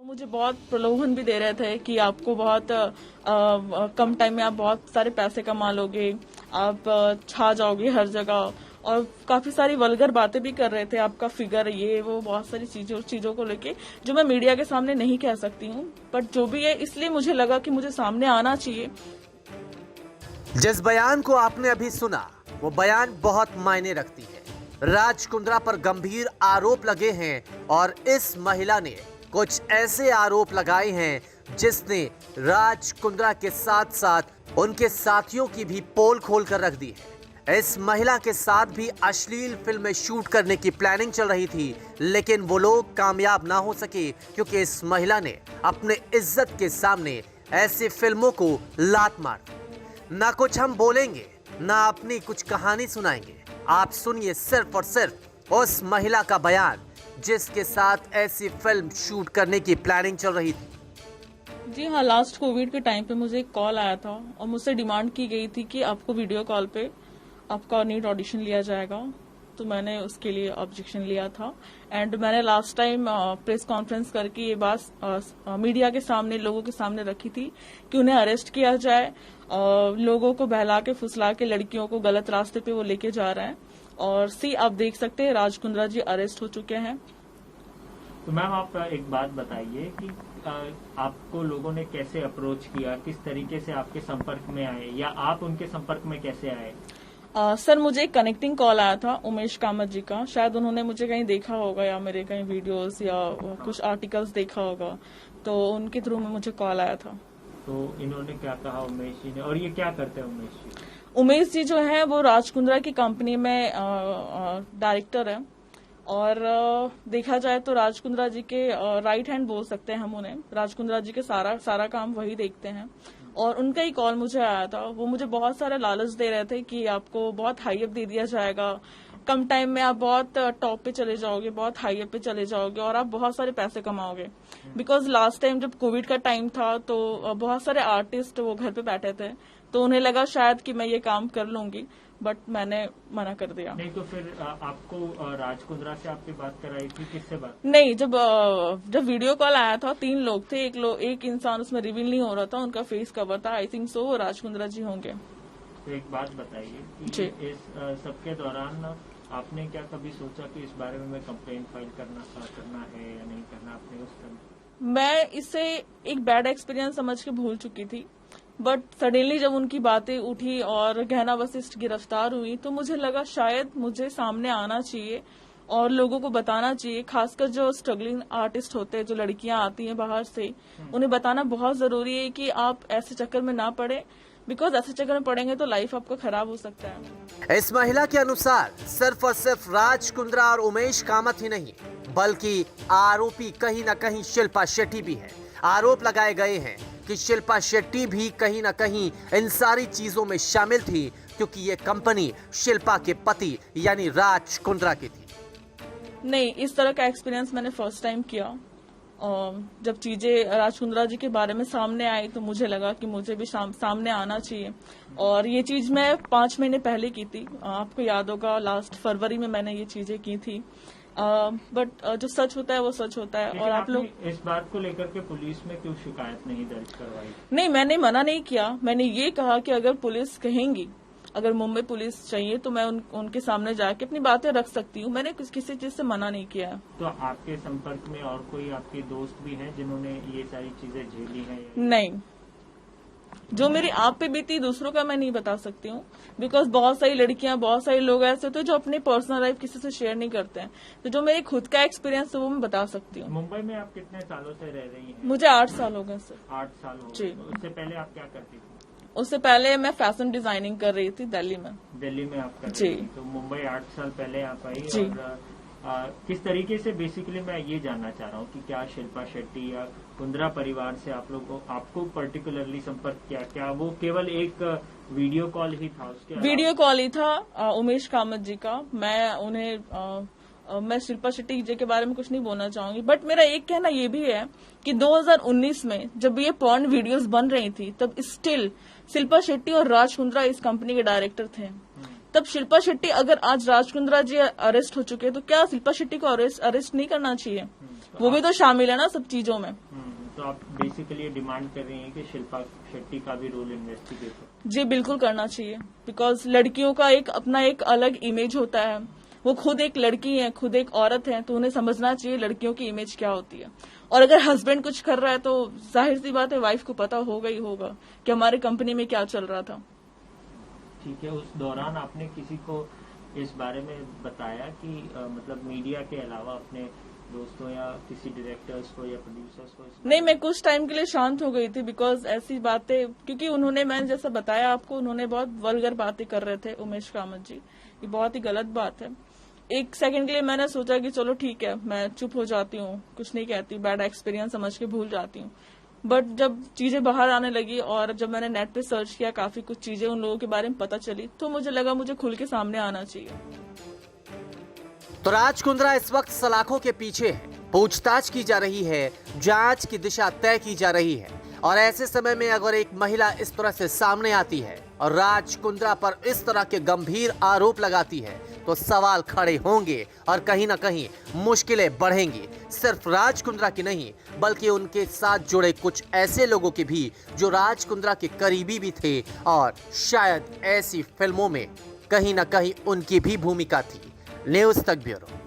मुझे बहुत प्रलोभन भी दे रहे थे कि आपको बहुत कम टाइम में आप बहुत सारे पैसे कमा लोगे, आप छा जाओगे हर जगह, और काफी सारी वल्गर बातें भी कर रहे थे, आपका फिगर ये वो बहुत सारी चीजों को लेके जो मैं मीडिया के सामने नहीं कह सकती हूँ। बट जो भी है, इसलिए मुझे लगा कि मुझे सामने आना चाहिए। जिस बयान को आपने अभी सुना वो बयान बहुत मायने रखती है। राज कुंद्रा पर गंभीर आरोप लगे हैं और इस महिला ने कुछ ऐसे आरोप लगाए हैं जिसने राज कुंद्रा के साथ साथ उनके साथियों की भी पोल खोल कर रख दी है। इस महिला के साथ भी अश्लील फिल्में शूट करने की प्लानिंग चल रही थी, लेकिन वो लोग कामयाब ना हो सके क्योंकि इस महिला ने अपने इज्जत के सामने ऐसी फिल्मों को लात मार दी। ना कुछ हम बोलेंगे, ना अपनी कुछ कहानी सुनाएंगे। आप सुनिए सिर्फ और सिर्फ उस महिला का बयान जिसके साथ ऐसी फिल्म शूट करने की प्लानिंग चल रही थी। जी हाँ, लास्ट कोविड के टाइम पे मुझे एक कॉल आया था और मुझसे डिमांड की गई थी कि आपको वीडियो कॉल पे आपका नीट ऑडिशन लिया जाएगा। तो मैंने उसके लिए ऑब्जेक्शन लिया था एंड मैंने लास्ट टाइम प्रेस कॉन्फ्रेंस करके ये बात मीडिया के सामने, लोगों के सामने रखी थी कि उन्हें अरेस्ट किया जाए। लोगों को बहला के फुसला के लड़कियों को गलत रास्ते पे वो लेके जा रहे हैं। और आप देख सकते हैं राज कुंद्रा जी अरेस्ट हो चुके हैं। तो मैम आप एक बात बताइए कि आपको लोगों ने कैसे अप्रोच किया, किस तरीके से आपके संपर्क में आए या आप उनके संपर्क में कैसे आए? सर, मुझे एक कनेक्टिंग कॉल आया था उमेश कामत जी का। शायद उन्होंने मुझे कहीं देखा होगा या मेरे कहीं वीडियोस या कुछ आर्टिकल्स देखा होगा, तो उनके थ्रू में मुझे कॉल आया था। तो इन्होंने क्या कहा उमेश जी ने, और ये क्या करते हैं उमेश जी? उमेश जी जो है वो राज कुंद्रा की कंपनी में डायरेक्टर है और देखा जाए तो राज कुंद्रा जी के राइट हैंड बोल सकते हैं हम उन्हें। राज कुंद्रा जी के सारा काम वही देखते हैं और उनका ही कॉल मुझे आया था। वो मुझे बहुत सारे लालच दे रहे थे कि आपको बहुत हाई अप दे दिया जाएगा, कम टाइम में आप बहुत टॉप पे चले जाओगे, बहुत हाई अप पे चले जाओगे और आप बहुत सारे पैसे कमाओगे। बिकॉज लास्ट टाइम जब कोविड का टाइम था तो बहुत सारे आर्टिस्ट वो घर पे बैठे थे, तो उन्हें लगा शायद कि मैं ये काम कर लूंगी, बट मैंने मना कर दिया। नहीं तो फिर आपको राज कुंद्रा से आपकी बात कराई थी, किससे बात? नहीं, जब वीडियो कॉल आया था 3 लोग थे, एक इंसान उसमें रिवील नहीं हो रहा था, उनका फेस कवर था। आई थिंक सो वो राज कुंद्रा जी होंगे। तो एक बात बताइए कि इस सबके दौरान आपने क्या कभी सोचा कि इस बारे में मैं कंप्लेंट फाइल करना है या नहीं करना? आपने उस समय मैं इसे एक बैड एक्सपीरियंस समझ के भूल चुकी थी, बट सडनली जब उनकी बातें उठी और गहना वशिष्ठ गिरफ्तार हुई तो मुझे लगा शायद मुझे सामने आना चाहिए और लोगों को बताना चाहिए। खासकर जो स्ट्रगलिंग आर्टिस्ट होते हैं, जो लड़कियां आती हैं बाहर से, उन्हें बताना बहुत जरूरी है कि आप ऐसे चक्कर में ना पड़े, बिकॉज ऐसे चक्कर में पड़ेंगे तो लाइफ आपका खराब हो सकता है। इस महिला के अनुसार सिर्फ और सिर्फ राज कुंद्रा और उमेश कामत ही नहीं, बल्कि आरोपी कहीं न कहीं शिल्पा शेट्टी भी है। आरोप लगाए गए हैं कि शिल्पा शेट्टी भी कहीं न कहीं इन सारी चीजों में शामिल थी, क्योंकि ये कंपनी शिल्पा के पति यानी राज कुंद्रा की थी। नहीं, इस तरह का एक्सपीरियंस मैंने फर्स्ट टाइम किया। जब चीजें राज कुंद्रा जी के बारे में सामने आई तो मुझे लगा कि मुझे भी सामने आना चाहिए, और ये चीज मैं 5 महीने पहले की थी। आपको याद होगा लास्ट फरवरी में मैंने ये चीजें की थी। बट जो सच होता है वो सच होता है। और आप लोग इस बात को लेकर के पुलिस में क्यों शिकायत नहीं दर्ज करवाई? नहीं, मैंने मना नहीं किया। मैंने ये कहा कि अगर पुलिस कहेंगी, अगर मुंबई पुलिस चाहिए तो मैं उनके सामने जाके अपनी बातें रख सकती हूँ। मैंने किसी चीज से मना नहीं किया। तो आपके संपर्क में और कोई आपके दोस्त भी हैं जिन्होंने ये सारी चीजें झेली हैं? नहीं, जो मेरी आप पे बीती दूसरों का मैं नहीं बता सकती हूँ, बिकॉज बहुत सारी लड़कियां, बहुत सारे लोग ऐसे होते हैं जो अपने पर्सनल लाइफ किसी से शेयर नहीं करते हैं। तो जो मेरे खुद का एक्सपीरियंस है वो मैं बता सकती हूँ। मुंबई में आप कितने सालों से रह रही हैं? मुझे 8 साल हो गए सर। 8 साल हो जी। गए। उससे पहले आप क्या करती थी? उससे पहले मैं फैशन डिजाइनिंग कर रही थी दिल्ली में। दिल्ली में आप कर जी। रही थी, तो मुंबई 8 साल पहले आप आई। जी। और किस तरीके से, बेसिकली मैं ये जानना चाह रहा हूँ कि क्या शिल्पा शेट्टी या कुंद्रा परिवार से आप लोगों को, आपको पर्टिकुलरली संपर्क किया? क्या वो केवल एक वीडियो कॉल ही था? उसके वीडियो कॉल ही था उमेश कामत जी का। मैं उन्हें मैं शिल्पा शेट्टी जी के बारे में कुछ नहीं बोलना चाहूंगी, बट मेरा एक कहना ये भी है कि 2019 में जब ये पॉर्न वीडियोस बन रही थी तब स्टिल शिल्पा शेट्टी और राज कुंद्रा इस कंपनी के डायरेक्टर थे। तब शिल्पा शेट्टी, अगर आज राज कुंद्रा जी अरेस्ट हो चुके हैं तो क्या शिल्पा शेट्टी को अरेस्ट नहीं करना चाहिए? वो भी तो शामिल है ना सब चीजों में। तो आप बेसिकली डिमांड कर रही हैं कि शिल्पा शेट्टी का भी रोल इन्वेस्टिगेट। जी बिल्कुल करना चाहिए, बिकॉज लड़कियों का एक अपना एक अलग इमेज होता है, वो खुद एक लड़की है, खुद एक औरत है, तो उन्हें समझना चाहिए लड़कियों की इमेज क्या होती है। और अगर हस्बैंड कुछ कर रहा है तो जाहिर सी बात है वाइफ को पता होगा ही होगा कि हमारे कंपनी में क्या चल रहा था। ठीक है, उस दौरान आपने किसी को इस बारे में बताया कि मतलब मीडिया के अलावा अपने दोस्तों या किसी डायरेक्टर्स को या प्रोड्यूसर्स को? नहीं, मैं कुछ टाइम के लिए शांत हो गई थी, बिकॉज ऐसी बातें, क्योंकि उन्होंने, मैंने जैसा बताया आपको, उन्होंने बहुत वल्गर बातें कर रहे थे उमेश कामत जी, ये बहुत ही गलत बात है। एक सेकंड के लिए मैंने सोचा कि चलो ठीक है, मैं चुप हो जाती हूँ, कुछ नहीं कहती, बैड एक्सपीरियंस समझ के भूल जाती हूँ। बट जब चीजें बाहर आने लगी और जब मैंने नेट पे सर्च किया, काफी कुछ चीजें उन लोगों के बारे में पता चली, तो मुझे लगा मुझे खुल के सामने आना चाहिए। तो राज कुंद्रा इस वक्त सलाखों के पीछे है, पूछताछ की जा रही है, जांच की दिशा तय की जा रही है। और ऐसे समय में अगर एक महिला इस तरह से सामने आती है और राज कुंद्रा पर इस तरह के गंभीर आरोप लगाती है, तो सवाल खड़े होंगे और कहीं ना कहीं मुश्किलें बढ़ेंगी। सिर्फ राज कुंद्रा की नहीं, बल्कि उनके साथ जुड़े कुछ ऐसे लोगों की भी जो राज कुंद्रा के करीबी भी थे और शायद ऐसी फिल्मों में कहीं ना कहीं उनकी भी भूमिका थी। न्यूज़ तक ब्यूरो।